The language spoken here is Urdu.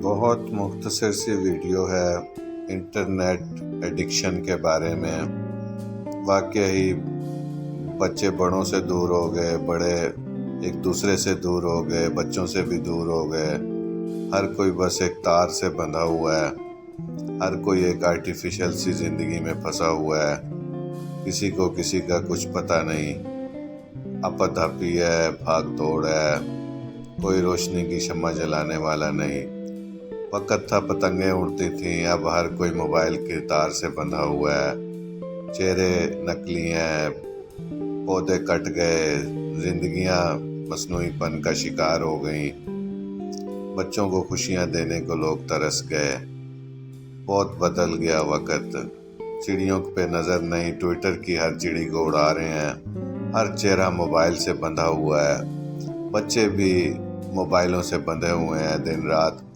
بہت مختصر سی ویڈیو ہے انٹرنیٹ ایڈکشن کے بارے میں۔ واقعی بچے بڑوں سے دور ہو گئے، بڑے ایک دوسرے سے دور ہو گئے، بچوں سے بھی دور ہو گئے۔ ہر کوئی بس ایک تار سے بندھا ہوا ہے، ہر کوئی ایک آرٹیفیشل سی زندگی میں پھنسا ہوا ہے۔ کسی کو کسی کا کچھ پتہ نہیں، اپا دھاپی ہے، بھاگ دوڑ ہے، کوئی روشنی کی شمع جلانے والا نہیں۔ وقت تھا پتنگیں اڑتی تھیں، اب ہر کوئی موبائل کی تار سے بندھا ہوا ہے۔ چہرے نقلی ہیں، پودے کٹ گئے، زندگیاں مصنوعی پن کا شکار ہو گئیں۔ بچوں کو خوشیاں دینے کو لوگ ترس گئے۔ بہت بدل گیا وقت، چڑیوں پہ نظر نہیں، ٹویٹر کی ہر چڑی کو اڑا رہے ہیں۔ ہر چہرہ موبائل سے بندھا ہوا ہے، بچے بھی موبائلوں سے بندھے ہوئے ہیں دن رات۔